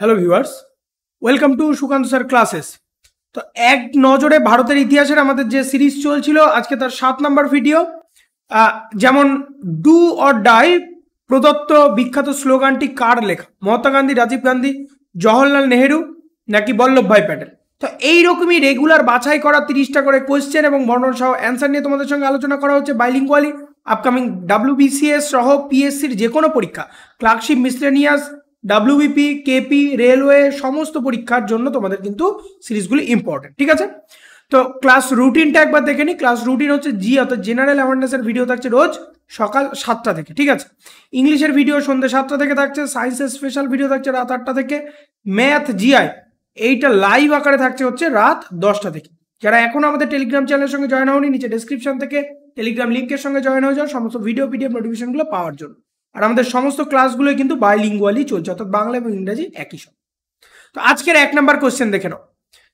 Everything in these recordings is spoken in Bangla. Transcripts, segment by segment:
Hello viewers, welcome to Sukanta sir classes. তো এক নজরে ভারতের ইতিহাসের আমাদের যে সিরিজ চলছিল, আজকে তার 7 নম্বর ভিডিও। যেমন ডু অর ডাই প্রদত্ত বিখ্যাত স্লোগানটি কার লেখা? মহাত্মা গান্ধী, রাজীব গান্ধী, জওহরলাল নেহেরু নাকি বল্লভভাই প্যাটেল? তো এইরকমই রেগুলার বাছাই করা 30টা করে কোয়েশ্চেন এবং বর্ণনা সহ অ্যান্সার নিয়ে তোমাদের সঙ্গে আলোচনা করা হচ্ছে। বাইলিঙ্গুয়ালি আপকামিং WBCS সহ পিএসসির যে কোনো পরীক্ষা, clerkship, miscellaneous, WBP, KP, railway সমস্ত পরীক্ষার জন্য তোমাদের কিন্তু সিরিজগুলি ইম্পর্টেন্ট। ঠিক আছে, তো ক্লাস রুটিনটা একবার দেখে নিই। ক্লাস রুটিন হচ্ছে অর্থাৎ জেনারেল অ্যাওয়ারনেসের ভিডিও থাকছে রোজ সকাল 7টা থেকে। ঠিক আছে, ইংলিশের ভিডিও সন্ধ্যে 7টা থেকে থাকছে, সায়েন্সের স্পেশাল ভিডিও থাকছে রাত 8টা থেকে, ম্যাথ, জিআই এইটা লাইভ আকারে থাকছে হচ্ছে রাত 10টা থেকে। যারা এখনো আমাদের টেলিগ্রাম চ্যানেলের সঙ্গে জয়েন হওনি, নিচে ডেসক্রিপশন থেকে টেলিগ্রাম লিঙ্কের সঙ্গে জয়েন হয়ে যাও সমস্ত ভিডিও পিডিএফ নোটিফিকেশনগুলো পাওয়ার জন্য। আর আমাদের সমস্ত ক্লাসগুলোই কিন্তু বাইলিঙ্গুয়ালি চলছে, অর্থাৎ বাংলা এবং ইংরেজি একই সঙ্গে। তো আজকের 1 নম্বর কোশ্চেন দেখে নাও।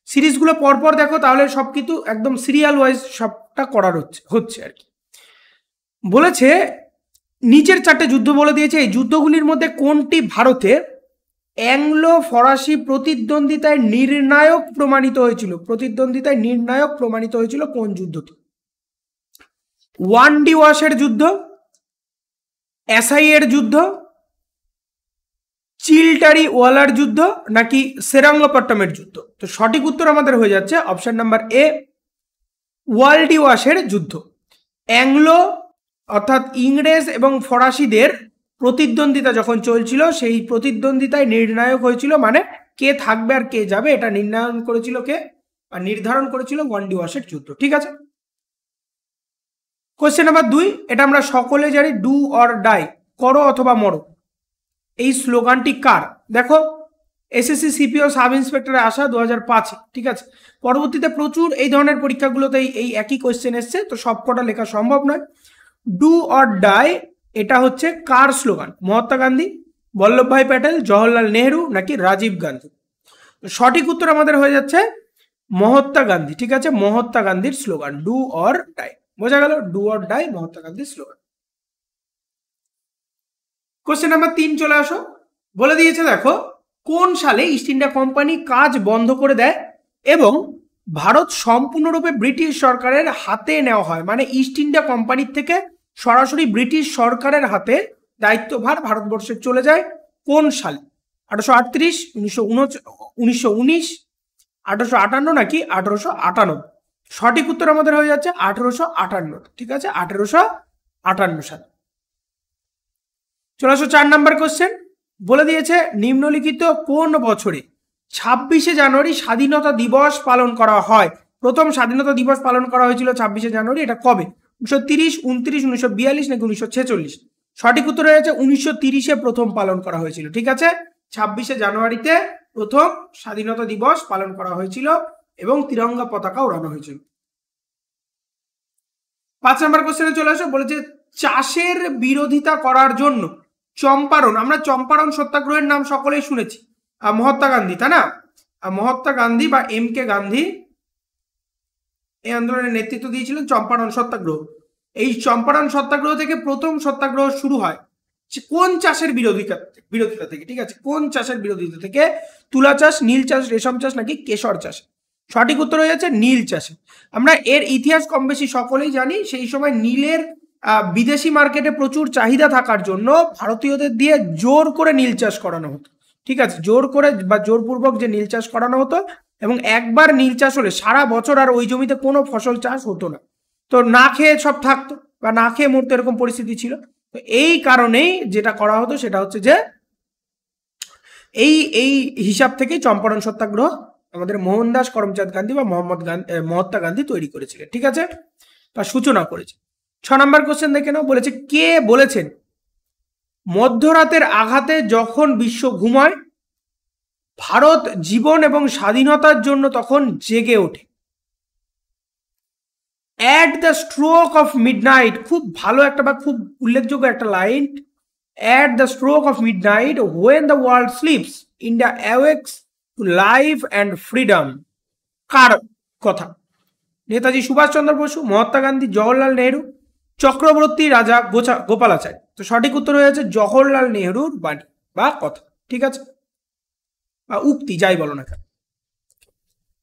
সিরিজগুলো পরপর দেখো, তাহলে সব কিন্তু একদম সিরিয়াল ওয়াইজ সবটা করার হচ্ছে আর কি। বলেছে নিচের 4টে যুদ্ধ বলে দিয়েছে, এই যুদ্ধগুলির মধ্যে কোনটি ভারতে অ্যাংলো ফরাসি প্রতিদ্বন্দ্বিতায় নির্ণায়ক প্রমাণিত হয়েছিল? প্রতিদ্বন্দ্বিতায় নির্ণায়ক প্রমাণিত হয়েছিল কোন যুদ্ধটি? ওয়ান্ডি ওয়াশের যুদ্ধ, এসআই এর যুদ্ধ, চিলটারি ওয়ালার যুদ্ধ নাকি সেরাঙ্গপট্টমের যুদ্ধ? তো সঠিক উত্তর আমাদের হয়ে যাচ্ছে অপশন নাম্বার এ, ওয়াল্ডি ওয়াশের যুদ্ধ। অ্যাংলো অর্থাৎ ইংরেজ এবং ফরাসিদের প্রতিদ্বন্দ্বিতা যখন চলছিল, সেই প্রতিদ্বন্দ্বিতায় নির্ণায়ক হয়েছিল, মানে কে থাকবে আর কে যাবে এটা নির্ধারণ করেছিল কে? আর নির্ধারণ করেছিল ওয়ান্ডি ওয়াশের যুদ্ধ। ঠিক আছে, কোশ্চেন নাম্বার 2, এটা আমরা সকলে জানি, ডু অর ডাই, করো অথবা মরো, এই স্লোগানটি কার? দেখো এসএসসি সিপিও সাব ইন্সপেক্টরে আসা 2005। ঠিক আছে, পরবর্তীতে প্রচুর এই ধরনের পরীক্ষাগুলোতে এই একই কোয়েশ্চেন এসছে, তো সবকটা লেখা সম্ভব নয়। ডু অর ডাই এটা হচ্ছে কার স্লোগান? মহাত্মা গান্ধী, বল্লভভাই প্যাটেল, জওহরলাল নেহেরু নাকি রাজীব গান্ধী? সঠিক উত্তর আমাদের হয়ে যাচ্ছে মহাত্মা গান্ধী। ঠিক আছে, মহাত্মা গান্ধীর স্লোগান ডু অর ডাই। বোঝা গেল, ডু অর ডাই মহাত্মা গান্ধীর স্লোগান। কোশ্চেন নাম্বার 3 চলে আসো। বলে দিয়েছে দেখো, কোন সালে ইস্ট ইন্ডিয়া কোম্পানি কাজ বন্ধ করে দেয় এবং ভারত সম্পূর্ণরূপে ব্রিটিশ সরকারের হাতে নেওয়া হয়? মানে ইস্ট ইন্ডিয়া কোম্পানির থেকে সরাসরি ব্রিটিশ সরকারের হাতে দায়িত্বভার ভারতবর্ষের চলে যায় কোন সালে? 1838, 1919, 1858 নাকি 1858? সঠিক উত্তর আমাদের হয়ে যাচ্ছে 1858। ঠিক আছে, 1858 সাল। চলে আসো 4 নম্বর কোশ্চেন। বলে দিয়েছে নিম্নলিখিত কোন বছরে 26শে জানুয়ারি স্বাধীনতা দিবস পালন করা হয়? প্রথম স্বাধীনতা দিবস পালন করা হয়েছিল 26শে জানুয়ারি, এটা কবে? 1930, 29, 1942 নাকি 1946? সঠিক উত্তর হয়ে যাচ্ছে 1930-এ প্রথম পালন করা হয়েছিল। ঠিক আছে, 26শে জানুয়ারিতে প্রথম স্বাধীনতা দিবস পালন করা হয়েছিল এবং তিরঙ্গা পতাকা ওড়ানো হয়েছিল। 5 নম্বর কোশ্চেনে চলে আসো। বলেছে চাষের বিরোধিতা করার জন্য চম্পারণ, আমরা চম্পারণ সত্যাগ্রহের নাম সকলেই শুনেছি, মহাত্মা গান্ধী, তাই না? মহাত্মা গান্ধী বা MK গান্ধী এই আন্দোলনের নেতৃত্ব দিয়েছিলেন চম্পারণ সত্যাগ্রহ। এই চম্পারণ সত্যাগ্রহ থেকে প্রথম সত্যাগ্রহ শুরু হয় কোন চাষের বিরোধিতা থেকে? ঠিক আছে, কোন চাষের বিরোধিতা থেকে? তুলা চাষ, নীল চাষ, রেশম চাষ নাকি কেশর চাষ? সঠিক উত্তর হয়ে যাচ্ছে নীল চাষে। আমরা এর ইতিহাস কম বেশি সকলেই জানি। সেই সময় নীলের বিদেশি মার্কেটে প্রচুর চাহিদা থাকার জন্য ভারতীয়দের দিয়ে জোর করে নীল চাষ করানো হতো। ঠিক আছে, জোর করে বা জোরপূর্বক যে নীল চাষ করানো হতো, এবং একবার নীল চাষ হলে সারা বছর আর ওই জমিতে কোনো ফসল চাষ হতো না, তো না খেয়ে সব থাকতো বা না খেয়ে মরতো, এরকম পরিস্থিতি ছিল। তো এই কারণেই যেটা করা হতো সেটা হচ্ছে যে এই হিসাব থেকে চম্পারণ সত্যাগ্রহ আমাদের মোহনদাস করমচাঁদ গান্ধী বা মহাত্মা গান্ধী তৈরি করেছিলেন। ঠিক আছে, তার সূচনা করেছে। 6 নম্বর কোশ্চেন দেখে নাও। বলেছে কে বলেছেন মধ্যরাতের আঘাতে যখন বিশ্ব ঘুমায় ভারত জীবন এবং স্বাধীনতার জন্য তখন জেগে ওঠে? At the stroke of midnight, খুব ভালো একটা বা খুব উল্লেখযোগ্য একটা line. At the stroke of midnight when the world sleeps India awakes to life and freedom, কার কথা? নেতাজি সুভাষচন্দ্র বসু, মহাত্মা গান্ধী, জওহরলাল নেহেরু, চক্রবর্তী রাজা গোপালাচারী? তো সঠিক উত্তর হয়ে যাচ্ছে জওহরলাল নেহেরুর বাণী বা কথা। ঠিক আছে, বা উক্তি যাই বলো না কেন।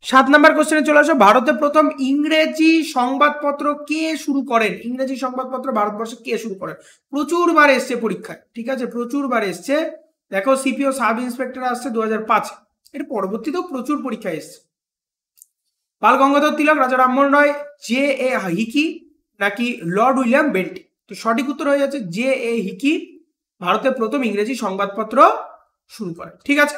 7 নম্বর কোশ্চেনে চলে আসো, ভারতে প্রথম ইংরেজি সংবাদপত্র কে শুরু করেন? ইংরেজি সংবাদপত্র ভারতবর্ষে কে শুরু করেন? প্রচুর বার এসছে পরীক্ষায়, ঠিক আছে, প্রচুর বার এসছে। দেখো সিপিও সাব ইন্সপেক্টর আসছে 2005, এর পরবর্তীতেও প্রচুর পরীক্ষায় এসছে। বাল গঙ্গাধর তিলক, রাজা Rammohan Roy, J A Hicky নাকি লর্ড উইলিয়াম বেন্টিং? তো সঠিক উত্তর হয়ে যাচ্ছে জে এ হিকি ভারতের প্রথম ইংরেজি সংবাদপত্র শুরু করে, ঠিক আছে।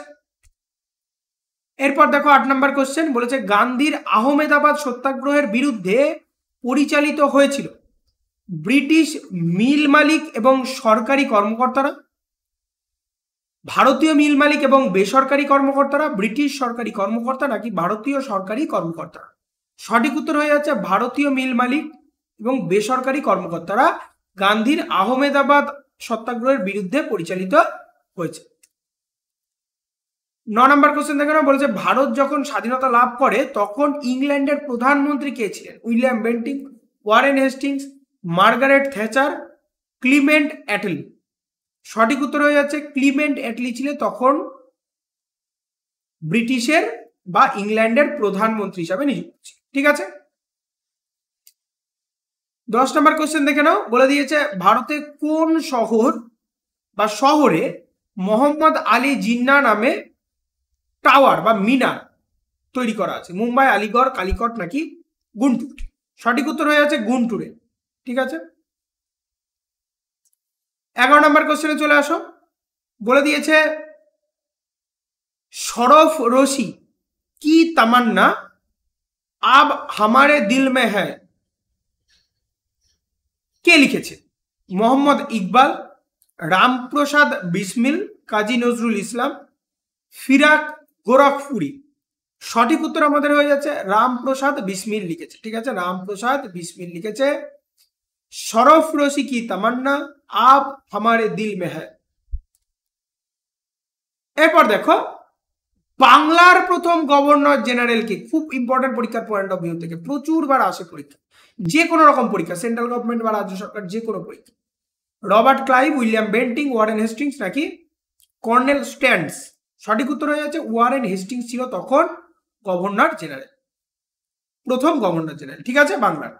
এরপর দেখো 8 নম্বর কোশ্চেন বলেছে, গান্ধীর আহমেদাবাদ সত্যাগ্রহের বিরুদ্ধে পরিচালিত হয়েছিল ব্রিটিশ মিল মালিক এবং সরকারি কর্মকর্তারা, ভারতীয় মিল মালিক এবং বেসরকারি কর্মকর্তারা, ব্রিটিশ সরকারি কর্মকর্তা নাকি ভারতীয় সরকারি কর্মকর্তারা? সঠিক উত্তর হয়ে যাচ্ছে ভারতীয় মিল মালিক এবং বেসরকারি কর্মকর্তারা গান্ধীর আহমেদাবাদ সত্যাগ্রহের বিরুদ্ধে পরিচালিত হয়েছে। 9 নম্বর কোশ্চেন দেখে নাও, বলেছে ভারত যখন স্বাধীনতা লাভ করে তখন ইংল্যান্ডের প্রধানমন্ত্রী কে ছিলেন? William Bentinck, Warren Hastings, Margaret Thatcher, Clement Attlee? সঠিক উত্তর হয়ে যাচ্ছে ক্লিমেন্ট অ্যাটলি ছিলেন তখন ব্রিটিশের বা ইংল্যান্ডের প্রধানমন্ত্রী হিসাবে নিযুক্ত, ঠিক আছে। 10 নম্বর কোশ্চেন দেখে নাও, বলে দিয়েছে ভারতে কোন শহর বা শহরে মোহাম্মদ আলী জিন্নাহ নামে টাওয়ার বা মিনার তৈরি করা আছে? মুম্বাই, আলিগড়, কালিকট নাকি গুন্টুর? সঠিক উত্তর হয়ে যাচ্ছে গুন্টুরে, ঠিক আছে। 11 নম্বর কোশ্চেনে চলে আসো, বলে দিয়েছে শরফ রশি কি তামান্না আব হামারে দিল মে হ্যায় কে লিখেছে? মোহাম্মদ ইকবাল, রামপ্রসাদ বিসমিল, কাজী নজরুল ইসলাম, ফিরাক গোরখপুরি? সঠিক উত্তর আমাদের হয়ে যাচ্ছে রামপ্রসাদ বিসমিল লিখেছে, ঠিক আছে, রামপ্রসাদ বিসমিল লিখেছে শরফ রশি কি তামান্না আব হামারে দিল মে হ্যায়। এরপর দেখো বাংলার প্রথম গভর্নর জেনারেল কে? খুব ইম্পর্টেন্ট পরীক্ষার পয়েন্ট অফ ভিউ থেকে, প্রচুর বার আসে পরীক্ষা, যে কোনো রকম পরীক্ষা, সেন্ট্রাল গভর্নমেন্ট বা রাজ্য সরকার যে কোনো পরীক্ষা। Robert Clive, William Bentinck, Warren Hastings নাকি কর্নেল স্ট্যান্ডস? সঠিক উত্তর হয়ে যাচ্ছে ওয়ারেন হেস্টিংস ছিল তখন গভর্নর জেনারেল, প্রথম গভর্নর জেনারেল, ঠিক আছে, বাংলার।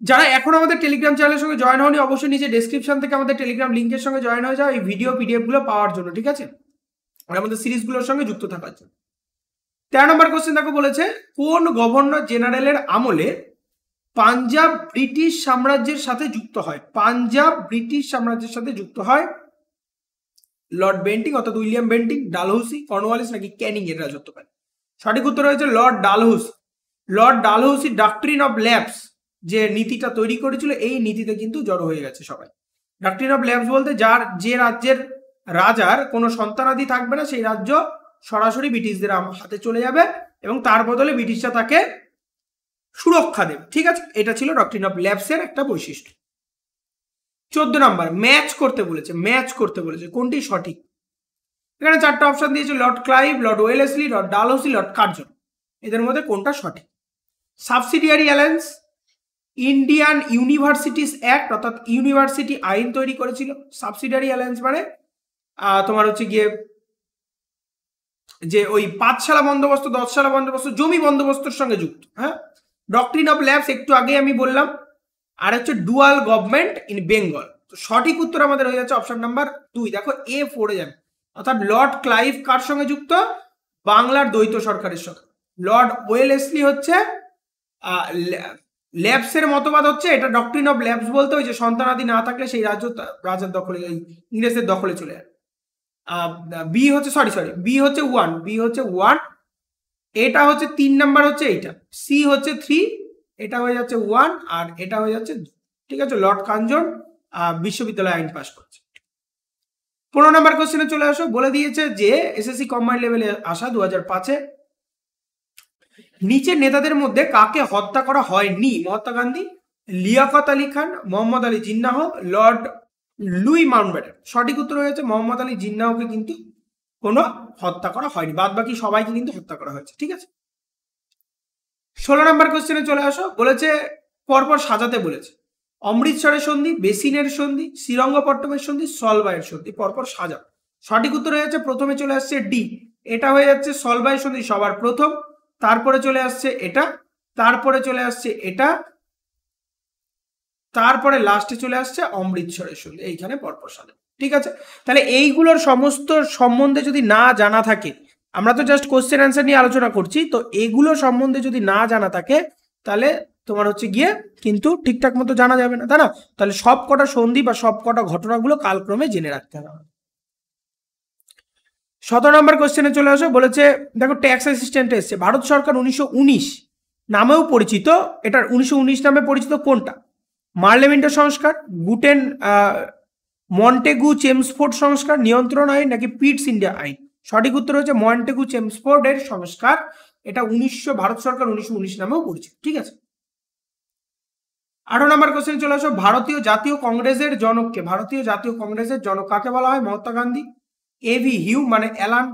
যারা এখন আমাদের টেলিগ্রাম চ্যানেলের সঙ্গে জয়েন হয়নি অবশ্যই নিচে ডেসক্রিপশন থেকে আমাদের টেলিগ্রাম লিঙ্কের সঙ্গে জয়েন হয়ে যাও এই ভিডিও পিডিএফ গুলো পাওয়ার জন্য, ঠিক আছে, আর আমাদের সিরিজগুলোর সঙ্গে যুক্ত থাকার জন্য। 13 নম্বর কোশ্চেন দেখো, বলেছে কোন গভর্নর জেনারেলের আমলে পাঞ্জাব ব্রিটিশ সাম্রাজ্যের সাথে যুক্ত হয়? পাঞ্জাব ব্রিটিশ সাম্রাজ্যের সাথে যুক্ত হয় লর্ড বেন্টিং অর্থাৎ উইলিয়াম বেন্টিং, ডালহৌসি, কর্নওয়ালিস নাকি ক্যানিং এর রাজত্বকালে? সঠিক উত্তর হয়েছে Lord Dalhousie. Lord Dalhousie doctrine of labs যে নীতিটা তৈরি করেছিল, এই নীতিতে কিন্তু জড়ো হয়ে গেছে সবাই। ডক্ট্রিন অফ ল্যাবস বলতে যে রাজ্যের রাজার কোনো সন্তানাদি থাকবে না সেই রাজ্য সরাসরি ব্রিটিশদের হাতে চলে যাবে এবং তার বদলে ব্রিটিশরা তাকে সুরক্ষা দেবে, ঠিক আছে, এটা ছিল ডক্ট্রিন অফ ল্যাবসের একটা বৈশিষ্ট্য। 14 নম্বর ম্যাচ করতে বলেছে, ম্যাচ করতে বলেছে, কোনটি সঠিক? এখানে 4টা অপশন দিয়েছে, Lord Clive, Lord Wellesley, Lord Dalhousie, Lord Curzon. এদের মধ্যে কোনটা সঠিক? Subsidiary alliance, Indian universities act অর্থাৎ ইউনিভার্সিটি আইন তৈরি করেছিল। সাবসিডিয়ারি অ্যালায়েন্স মানে তোমার হচ্ছে গিয়ে যে ওই 5 শালা বন্দোবস্ত, 10 শালা বন্দোবস্ত, জমি বন্দোবস্তর সঙ্গে যুক্ত। হ্যাঁ, ডক্ট্রিন অফ ল্যাবস একটু আগে আমি বললাম, আর হচ্ছে ডুয়াল গভর্নমেন্ট ইন বেঙ্গল। তো সঠিক উত্তর আমাদের হয়ে যাচ্ছে অপশন নাম্বার 2। দেখো এ পড়ে যাবে, অর্থাৎ লর্ড ক্লাইভ কার সঙ্গে যুক্ত? বাংলার দ্বৈত সরকারের সঙ্গে। লর্ড ওয়েলেসলি হচ্ছে ল্যাবসের মতবাদ হচ্ছে এটা ডক্ট্রিন অফ ল্যাবস বলতে ওই যে সন্তানাদি না থাকলে সেই রাজ্য রাজার দখলে, ইংরেজদের দখলে চলে যায়। বি হচ্ছে বি হচ্ছে 1, এটা হচ্ছে 3 নাম্বার হচ্ছে এইটা, সি হচ্ছে 3, এটা হয়ে যাচ্ছে 1 আর এটা হয়ে যাচ্ছে 2, ঠিক আছে। লর্ড কার্জন বিশ্ববিদ্যালয় আইন পাস করছে। 15 নাম্বার কোশ্চেনে চলে আসো, বলে দিয়েছে যে এসএসসি কম্বাইন্ড লেভেলে আসা 2005-এ নিচের নেতাদের মধ্যে কাকে হত্যা করা হয়নি? Mahatma Gandhi, Liaquat Ali Khan, Muhammad Ali Jinnah, Lord Louis Mountbatten. সঠিক উত্তর হয়েছে মোহাম্মদ আলী জিন্নাহকে কিন্তু কোনো হত্যা করা হয়নি, বাদ বাকি সবাইকে কিন্তু হত্যা করা হয়েছে, ঠিক আছে। 16 নম্বর কোশ্চেনে চলে আসো, বলেছে পরপর সাজাতে বলেছে, অমৃতসরের সন্ধি, বেসিনের সন্ধি, শ্রীরঙ্গপট্টমের সন্ধি, সলবাইয়ের সন্ধি, পরপর সাজাও। সঠিক উত্তর হয়ে যাচ্ছে প্রথমে চলে আসছে ডি, এটা হয়ে যাচ্ছে সলবাই সন্ধি সবার প্রথম, তারপরে চলে আসছে এটা, তারপরে চলে আসছে এটা, তারপরে লাস্টে চলে আসছে অমৃতসরের সন্ধি, এইখানে পরপর সালে। ঠিক আছে, তাহলে এইগুলোর সমস্ত সম্বন্ধে যদি না জানা থাকে, আমরা তো জাস্ট কোশ্চেন অ্যান্সার নিয়ে আলোচনা করছি, তো এগুলো সম্বন্ধে যদি না জানা থাকে তাহলে তোমার হচ্ছে গিয়ে কিন্তু ঠিকঠাক মতো জানা যাবে না, তাই না? তাহলে সব কটা সন্ধি বা সব কটা ঘটনাগুলো কালক্রমে জেনে রাখতে হবে। 17 নম্বর কোশ্চেনে চলে আসো, বলেছে দেখো ট্যাক্স অ্যাসিস্ট্যান্ট এসছে, ভারত সরকার 1919 নামেও পরিচিত, এটার 1919 নামে পরিচিত কোনটা? মার্লেমেন্টো সংস্কার, গুটেন মন্টেগু চেমসফোর্ড সংস্কার, নিয়ন্ত্রণ আইন, নাকি পিটস ইন্ডিয়া আইন? সঠিক উত্তর হচ্ছে মন্টেগু চেমসফোর্ডের সংস্কার, এটা ভারত সরকার 1919 নামেও পরিচিত। ঠিক আছে, 18 নম্বর কোশ্চেন চলে আসো, ভারতীয় জাতীয় কংগ্রেসের জনককে? ভারতীয় জাতীয় কংগ্রেসের জনক কাকে বলা হয়? মহাত্মা গান্ধী, এভি হিউম মানে Alan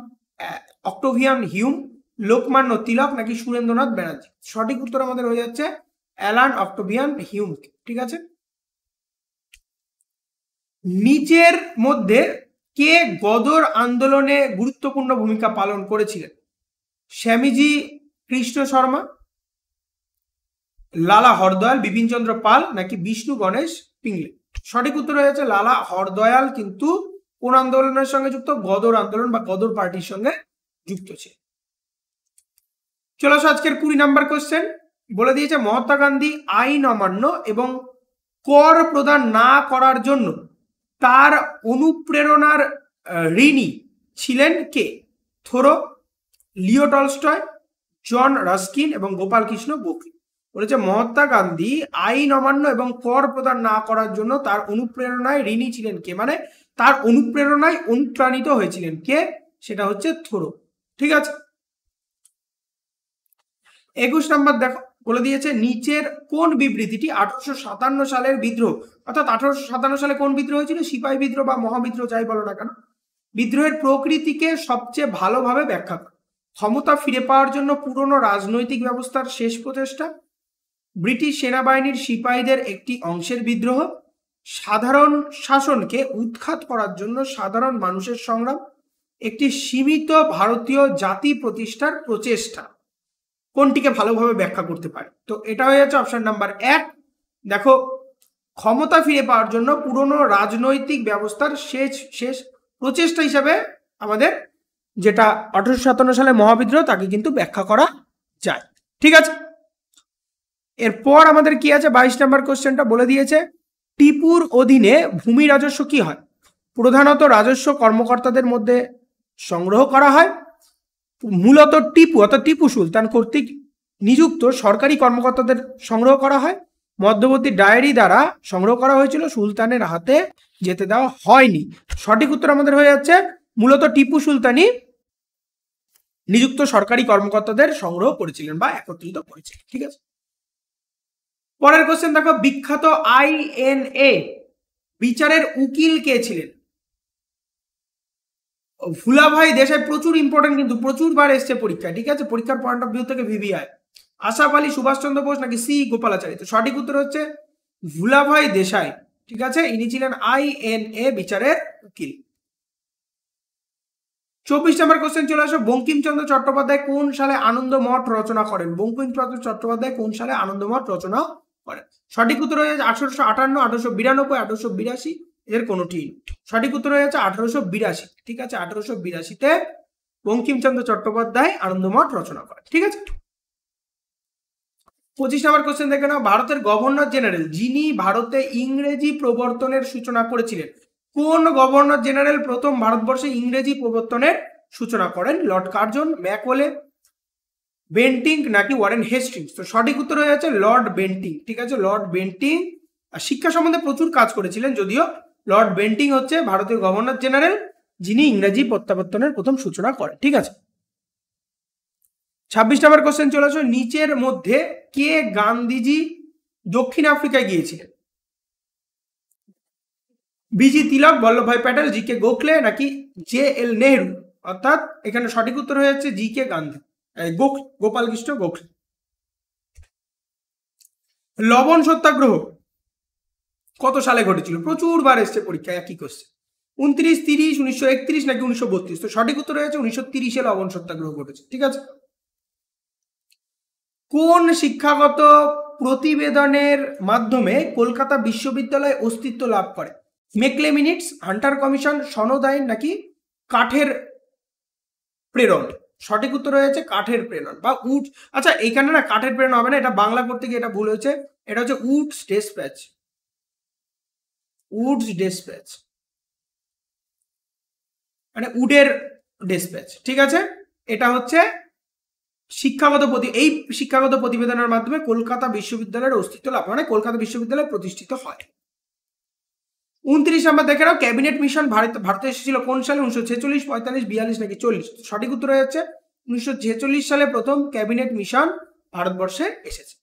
Octavian Hume, Lokmanya Tilak, নাকি সুরেন্দ্রনাথ ব্যানার্জি? সঠিক উত্তর আমাদের হয়ে যাচ্ছে অ্যালান অক্টোভিয়ান হিউম। ঠিক আছে, নিচের মধ্যে কে গদর আন্দোলনে গুরুত্বপূর্ণ ভূমিকা পালন করেছিলেন? স্বামীজি কৃষ্ণ শর্মা, লালা হরদয়াল, বিপিনচন্দ্র পাল, নাকি বিষ্ণু গণেশ পিংলে? সঠিক উত্তর হয়ে যাচ্ছে লালা হরদয়াল কিন্তু কোন আন্দোলনের সঙ্গে যুক্ত? গদর আন্দোলন বা গদর পার্টির সঙ্গে যুক্ত ছিল। চলো আজকের 20 নম্বর কোশ্চেন, বলে দিয়েছে মহাত্মা গান্ধী আইন অমান্য এবং কর প্রদান না করার জন্য তার অনুপ্রেরণার ঋণী ছিলেন কে? Thoreau, Leo Tolstoy, John Ruskin এবং গোপাল কৃষ্ণ গোখলে। বলেছে মহাত্মা গান্ধী আইন অমান্য এবং কর প্রদান না করার জন্য তার অনুপ্রেরণায় ঋণী ছিলেন কে, মানে তার অনুপ্রেরণায় অনুপ্রাণিত হয়েছিলেন কে? সেটা হচ্ছে থোরো। ঠিক আছে, 21 নম্বর দেখো, বলে দিয়েছে নিচের কোন বিবৃতিটি 1857 সালের বিদ্রোহ, অর্থাৎ 1857 সালে কোন বিদ্রোহ হয়েছিল? সিপাহী বিদ্রোহ বা মহাবিদ্রোহ যাই বলো না কেন, বিদ্রোহের প্রকৃতিকে সবচেয়ে ভালোভাবে ব্যাখ্যা করে? ক্ষমতা ফিরে পাওয়ার জন্য পুরনো রাজনৈতিক ব্যবস্থার শেষ প্রচেষ্টা, ব্রিটিশ সেনাবাহিনীর সিপাহীদের একটি অংশের বিদ্রোহ, সাধারণ শাসনকে উৎখাত করার জন্য সাধারণ মানুষের সংগ্রাম, একটি সীমিত ভারতীয় জাতি প্রতিষ্ঠার প্রচেষ্টা? কোনটিকে ভালোভাবে ব্যাখ্যা করতে পারে? তো এটা হয়ে যাচ্ছে অপশন নাম্বার 1। দেখো ক্ষমতা ফিরে পাওয়ার জন্য পুরনো রাজনৈতিক ব্যবস্থার শেষ প্রচেষ্টা হিসাবে আমাদের যেটা 1857 সালে মহাবিদ্রোহ তাকে কিন্তু ব্যাখ্যা করা যায়। ঠিক আছে, এরপর আমাদের কি আছে? 22 নম্বর কোশ্চেনটা বলে দিয়েছে টিপুর অধীনে ভূমি রাজস্ব কি হয়? প্রধানত রাজস্ব কর্মকর্তাদের মধ্যে সংগ্রহ করা হয়, মূলত টিপু অর্থাৎ টিপু সুলতান কর্তৃক নিযুক্ত সরকারি কর্মকর্তাদের সংগ্রহ করা হয়, মধ্যবর্তী ডায়েরি দ্বারা সংগ্রহ করা হয়েছিল, সুলতানের হাতে যেতে দেওয়া হয়নি। সঠিক উত্তর আমাদের হয়ে যাচ্ছে মূলত টিপু সুলতানই নিযুক্ত সরকারি কর্মকর্তাদের সংগ্রহ করেছিলেন বা একত্রিত করেছিলেন। ঠিক আছে, পরের কোশ্চেন দেখো বিখ্যাত আইএনএ বিচারের উকিল কে ছিলেন? ভুলাভাই দেশাই, প্রচুর ইম্পর্টেন্ট কিন্তু প্রচুর বার এসছে পরীক্ষায়। ঠিক আছে, পরীক্ষার পয়েন্ট অফ ভিউ থেকে ভিভিআই। আশরাফ আলী, সুভাষচন্দ্র বোস, নাকি সি গোপালাচারী? তো সঠিক উত্তর হচ্ছে ভুলাভাই দেশাই। ঠিক আছে, ইনি ছিলেন আইএনএ বিচারের উকিল। 24 নম্বর কোশ্চেন চলে আসো, বঙ্কিমচন্দ্র চট্টোপাধ্যায় কোন সালে আনন্দমঠ রচনা করেন? বঙ্কিমচন্দ্র চট্টোপাধ্যায় কোন সালে আনন্দমঠ রচনা করেন? সঠিক উত্তর হয়ে যাচ্ছে 1858, 1892, 1882, এর কোনোটি। সঠিক উত্তর হয়ে যাচ্ছে 1882। ঠিক আছে, 1882-তে বঙ্কিমচন্দ্র চট্টোপাধ্যায় আনন্দমঠ রচনা করেন। ঠিক আছে, 25 নম্বর কোশ্চেন দেখে নাও, ভারতের গভর্নর জেনারেল যিনি ভারতে ইংরেজি প্রবর্তনের সূচনা করেছিলেন, কোন গভর্নর জেনারেল প্রথম ভারতবর্ষে ইংরেজি প্রবর্তনের সূচনা করেন? লর্ড কার্জন, ম্যাকওয়েল, বেন্টিং, নাকি ওয়ারেন হেস্টিংস? তো সঠিক উত্তর হয়ে যাচ্ছে লর্ড বেন্টিং। ঠিক আছে, লর্ড বেন্টিং শিক্ষা সম্বন্ধে প্রচুর কাজ করেছিলেন, যদিও লর্ড বেন্টিং হচ্ছে ভারতীয় গভর্নর জেনারেল যিনি ইংরেজি প্রত্যাবর্তনের প্রথম সূচনা করেন। ঠিক আছে, 26 নম্বর কোশ্চেন চলে আসো, নিচের মধ্যে কে গান্ধীজি দক্ষিণ আফ্রিকায় গিয়েছিলেন? বিজি তিলক, বল্লভভাই প্যাটেল, জি কে গোখলে, নাকি জে এল নেহরু? অর্থাৎ এখানে সঠিক উত্তর হয়ে যাচ্ছে জি কে গান্ধী, গোপাল কৃষ্ণ গোখলে। লবণ সত্যাগ্রহ কত সালে ঘটেছিল? প্রচুর বার এসছে পরীক্ষায় একই কোশ্চেন। 29, 30, 1931 নাকি 1932? তো সঠিক উত্তর হয়েছে 1930-এ লবণ সত্যাগ্রহ ঘটেছে। ঠিক আছে। কোন শিক্ষাগত প্রতিবেদনের মাধ্যমে কলকাতা বিশ্ববিদ্যালয় অস্তিত্ব লাভ করে? মেকলে মিনিটস, হান্টার কমিশন, সনদ আইন নাকি কাঠের প্রেরণ? সঠিক উত্তর হয়েছে কাঠের প্রেরণ বা উড। আচ্ছা, এখানে না কাঠের প্রেরণ হবে না, এটা বাংলা করতে গিয়ে এটা ভুল হয়েছে, এটা হচ্ছে উডস ডেসপ্যাচ। উডস ডেসপ্যাচ মানে উডের ডেসপ্যাচ। ঠিক আছে, এটা হচ্ছে এই শিক্ষাগত প্রতিবেদনের মাধ্যমে কলকাতা বিশ্ববিদ্যালয়ের অস্তিত্ব লাভ মানে কলকাতা বিশ্ববিদ্যালয় প্রতিষ্ঠিত হয়। 29 নম্বর দেখে নাও, ক্যাবিনেট মিশন ভারতে এসেছিল কোন সালে? 1946, 45, 42 নাকি 40? সঠিক উত্তর হচ্ছে 1946 সালে প্রথম ক্যাবিনেট মিশন ভারতবর্ষে এসেছে।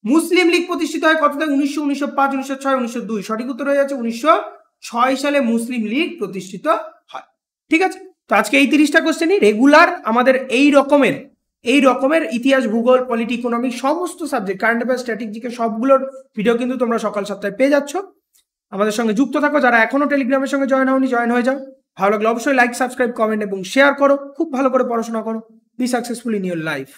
মুসলিম লীগ প্রতিষ্ঠিত হয় কততে? 1900, 1905, 1906, 1902? সঠিক উত্তর হয়ে যাচ্ছে 1906 সালে মুসলিম লীগ প্রতিষ্ঠিত হয়। ঠিক আছে, তো আজকে এই 30টা কোশ্চেনই রেগুলার আমাদের এই রকমের ইতিহাস, ভূগোল, পলিটি, ইকোনমিক সমস্ত সাবজেক্ট, কারেন্ট অ্যাফেয়ার্স, স্ট্র্যাটেজিকের সবগুলোর ভিডিও কিন্তু তোমরা সকাল 7টায় পেয়ে যাচ্ছ। আমাদের সঙ্গে যুক্ত থাকো, যারা এখনো টেলিগ্রামের সঙ্গে জয়েন হয়ে যাও। ভালো লাগলে অবশ্যই লাইক, সাবস্ক্রাইব, কমেন্ট এবং শেয়ার করো। খুব ভালো করে পড়াশোনা করো। Be successful in your life.